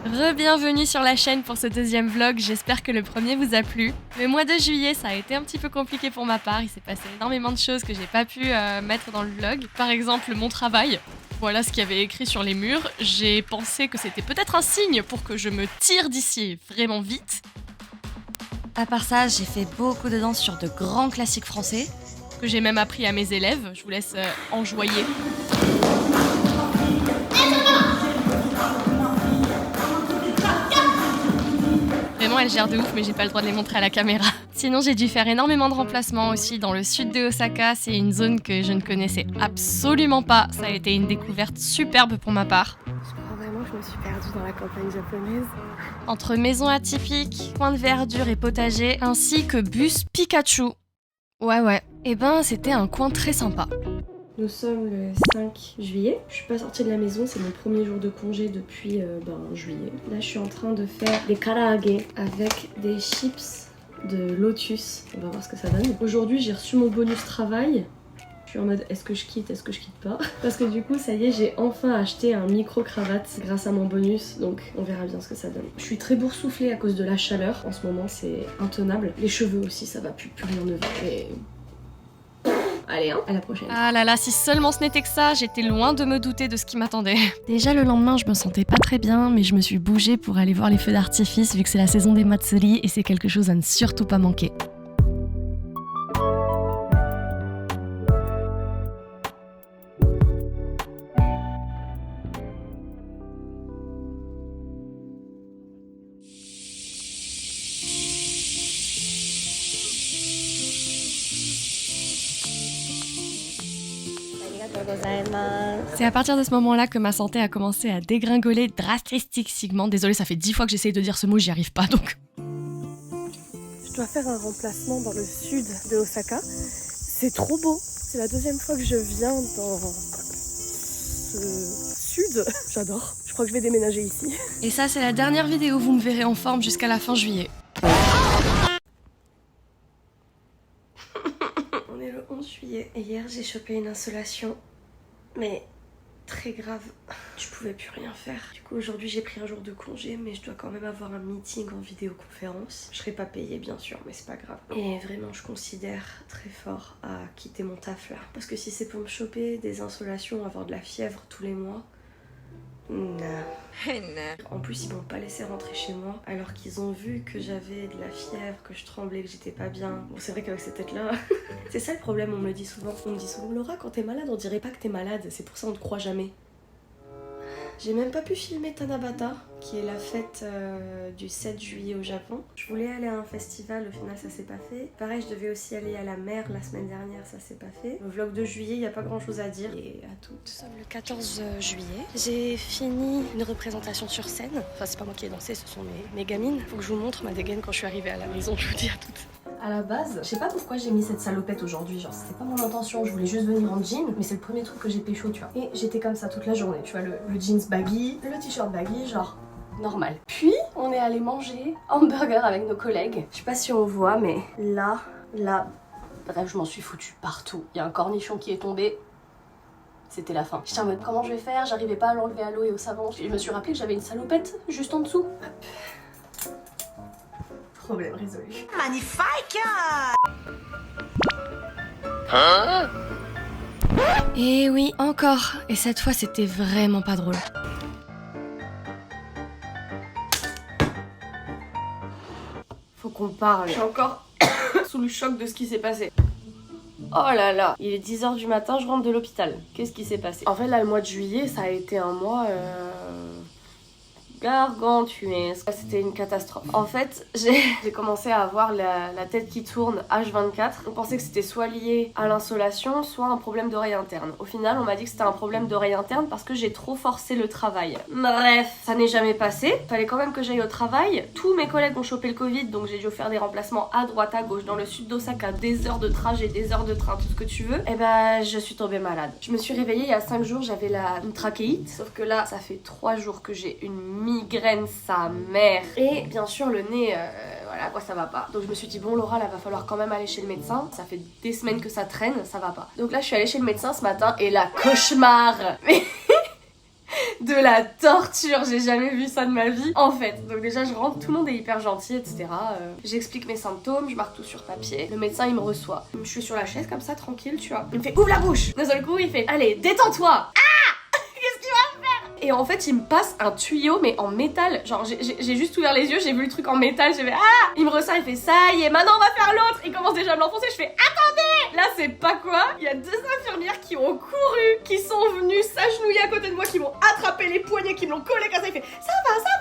Re-bienvenue sur la chaîne pour ce deuxième vlog, j'espère que le premier vous a plu. Le mois de juillet, ça a été un petit peu compliqué pour ma part, il s'est passé énormément de choses que j'ai pas pu mettre dans le vlog. Par exemple, mon travail. Voilà ce qu'il y avait écrit sur les murs. J'ai pensé que c'était peut-être un signe pour que je me tire d'ici vraiment vite. À part ça, j'ai fait beaucoup de danse sur de grands classiques français. Que j'ai même appris à mes élèves, je vous laisse enjoyer. Vraiment, elle gère de ouf, mais j'ai pas le droit de les montrer à la caméra. Sinon, j'ai dû faire énormément de remplacements aussi dans le sud de Osaka. C'est une zone que je ne connaissais absolument pas. Ça a été une découverte superbe pour ma part. Je crois vraiment que je me suis perdue dans la campagne japonaise. Entre maisons atypiques, coins de verdure et potager, ainsi que bus Pikachu. Ouais. Eh ben, c'était un coin très sympa. Nous sommes le 5 juillet. Je suis pas sortie de la maison, c'est mon premier jour de congé depuis juillet. Là, je suis en train de faire des karaage avec des chips de lotus. On va voir ce que ça donne. Aujourd'hui, j'ai reçu mon bonus travail. Je suis en mode est-ce que je quitte pas. Parce que du coup, ça y est, j'ai enfin acheté un micro-cravate grâce à mon bonus. Donc, on verra bien ce que ça donne. Je suis très boursouflée à cause de la chaleur. En ce moment, c'est intenable. Les cheveux aussi, ça va plus rien ne va. Et... allez, à la prochaine. Ah là là, si seulement ce n'était que ça, j'étais loin de me douter de ce qui m'attendait. Déjà le lendemain, je me sentais pas très bien, mais je me suis bougée pour aller voir les feux d'artifice vu que c'est la saison des Matsuri et c'est quelque chose à ne surtout pas manquer. C'est à partir de ce moment-là que ma santé a commencé à dégringoler drastiquement. Désolée, ça fait 10 fois que j'essaye de dire ce mot, j'y arrive pas donc. Je dois faire un remplacement dans le sud de Osaka. C'est trop beau. C'est la deuxième fois que je viens dans ce sud. J'adore. Je crois que je vais déménager ici. Et ça, c'est la dernière vidéo, vous me verrez en forme jusqu'à la fin juillet. On est le 11 juillet et hier j'ai chopé une insolation. Mais très grave, je pouvais plus rien faire. Du coup aujourd'hui j'ai pris un jour de congé, mais je dois quand même avoir un meeting en vidéoconférence. Je serai pas payée bien sûr, mais c'est pas grave. Et vraiment je considère très fort à quitter mon taf là. Parce que si c'est pour me choper des insolations, avoir de la fièvre tous les mois, non. En plus ils m'ont pas laissé rentrer chez moi alors qu'ils ont vu que j'avais de la fièvre, que je tremblais, que j'étais pas bien. Bon c'est vrai qu'avec cette tête là, c'est ça le problème, on me le dit souvent. On me dit souvent Laura quand t'es malade on dirait pas que t'es malade, c'est pour ça on te croit jamais. J'ai même pas pu filmer Tanabata, qui est la fête du 7 juillet au Japon. Je voulais aller à un festival, au final ça s'est pas fait. Pareil, je devais aussi aller à la mer la semaine dernière, ça s'est pas fait. Le vlog de juillet, y a pas grand chose à dire. Et à toutes. Nous sommes le 14 juillet. J'ai fini une représentation sur scène. Enfin, c'est pas moi qui ai dansé, ce sont mes gamines. Faut que je vous montre ma dégaine quand je suis arrivée à la maison, je vous dis à toutes. À la base, je sais pas pourquoi j'ai mis cette salopette aujourd'hui, genre c'était pas mon intention, je voulais juste venir en jean, mais c'est le premier truc que j'ai pécho, tu vois. Et j'étais comme ça toute la journée, tu vois, le jeans baggy, le t-shirt baggy, genre normal. Puis, on est allé manger hamburger avec nos collègues. Je sais pas si on voit, mais là, bref, je m'en suis foutue partout. Il y a un cornichon qui est tombé. C'était la fin. J'étais en mode comment je vais faire, j'arrivais pas à l'enlever à l'eau et au savon. Et je me suis rappelé que j'avais une salopette juste en dessous. Hop. Problème résolu. Magnifique! Hein? Et oui, encore. Et cette fois, c'était vraiment pas drôle. Faut qu'on parle. Je suis encore sous le choc de ce qui s'est passé. Oh là là, il est 10h du matin, je rentre de l'hôpital. Qu'est-ce qui s'est passé? En fait là, le mois de juillet, ça a été un mois gargantuesque. C'était une catastrophe. En fait, j'ai commencé à avoir la tête qui tourne H24. On pensait que c'était soit lié à l'insolation, soit un problème d'oreille interne. Au final, on m'a dit que c'était un problème d'oreille interne parce que j'ai trop forcé le travail. Bref, ça n'est jamais passé. Fallait quand même que j'aille au travail. Tous mes collègues ont chopé le Covid, donc j'ai dû faire des remplacements à droite, à gauche, dans le sud d'Osaka, des heures de trajet, des heures de train, tout ce que tu veux. Et ben, je suis tombée malade. Je me suis réveillée il y a 5 jours, j'avais une trachéite. Sauf que là, ça fait 3 jours que j'ai une migraine sa mère. Et bien sûr le nez, voilà quoi, ça va pas. Donc je me suis dit bon Laura, là va falloir quand même aller chez le médecin. Ça fait des semaines que ça traîne, ça va pas. Donc là je suis allée chez le médecin ce matin et la cauchemar. de la torture, j'ai jamais vu ça de ma vie. En fait, donc déjà je rentre, tout le monde est hyper gentil, etc. J'explique mes symptômes, je marque tout sur papier. Le médecin il me reçoit. Je suis sur la chaise comme ça, tranquille, tu vois. Il me fait ouvre la bouche. D'un seul coup, il fait allez, détends-toi. Qu'est-ce qu'il va faire? Et en fait, il me passe un tuyau, mais en métal. Genre, j'ai juste ouvert les yeux, j'ai vu le truc en métal, j'ai fait ah! Il me ressort, il fait ça y est, maintenant on va faire l'autre. Il commence déjà à me l'enfoncer, je fais attendez! Là, c'est pas quoi. Il y a 2 infirmières qui ont couru, qui sont venues s'agenouiller à côté de moi, qui m'ont attrapé les poignets, qui me l'ont collé comme ça. Il fait ça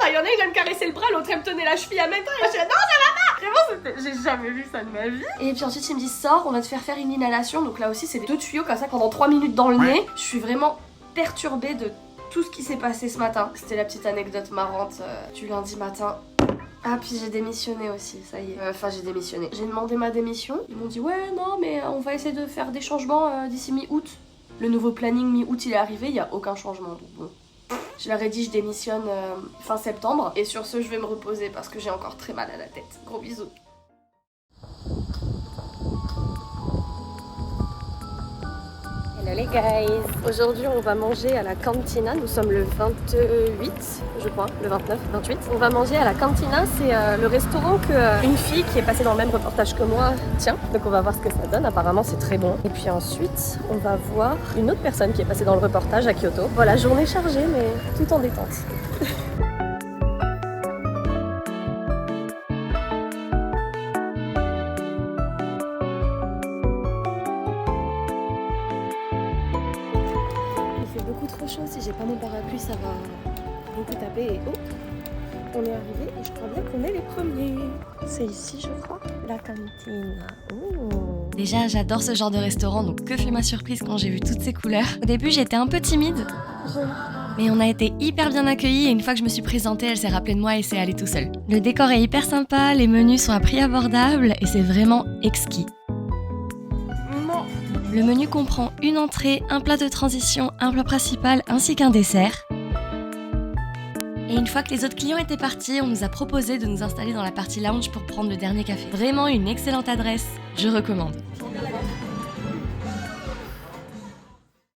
va. Il y en a, il va me caresser le bras, l'autre elle me tenait la cheville en même temps. Et je suis là, non, ça va pas! Vraiment, j'ai jamais vu ça de ma vie. Et puis ensuite, il me dit sors, on va te faire une inhalation. Donc là aussi, c'est 2 tuyaux comme ça pendant 3 minutes dans le nez. Je suis vraiment perturbée de tout ce qui s'est passé ce matin. C'était la petite anecdote marrante du lundi matin. Ah, puis j'ai démissionné aussi, ça y est. Enfin, j'ai démissionné. J'ai demandé ma démission. Ils m'ont dit ouais, non, mais on va essayer de faire des changements d'ici mi-août. Le nouveau planning mi-août, il est arrivé, il n'y a aucun changement. Donc bon. Je leur ai dit je démissionne fin septembre. Et sur ce, je vais me reposer parce que j'ai encore très mal à la tête. Gros bisous. Hello les guys! Aujourd'hui on va manger à la cantina, nous sommes le 28 je crois, le 29, 28. On va manger à la cantina, c'est le restaurant qu'une fille qui est passée dans le même reportage que moi tient. Donc on va voir ce que ça donne, apparemment c'est très bon. Et puis ensuite on va voir une autre personne qui est passée dans le reportage à Kyoto. Voilà, journée chargée mais tout en détente. Trop chaud, si j'ai pas mon parapluie ça va beaucoup taper et oh, on est arrivé et je crois bien qu'on est les premiers. C'est ici je crois, la cantine. Oh. Déjà, j'adore ce genre de restaurant, donc que fait ma surprise quand j'ai vu toutes ces couleurs. Au début, j'étais un peu timide, mais on a été hyper bien accueillis et une fois que je me suis présentée, elle s'est rappelée de moi et s'est allée tout seul. Le décor est hyper sympa, les menus sont à prix abordable et c'est vraiment exquis. Le menu comprend une entrée, un plat de transition, un plat principal ainsi qu'un dessert. Et une fois que les autres clients étaient partis, on nous a proposé de nous installer dans la partie lounge pour prendre le dernier café. Vraiment une excellente adresse, je recommande.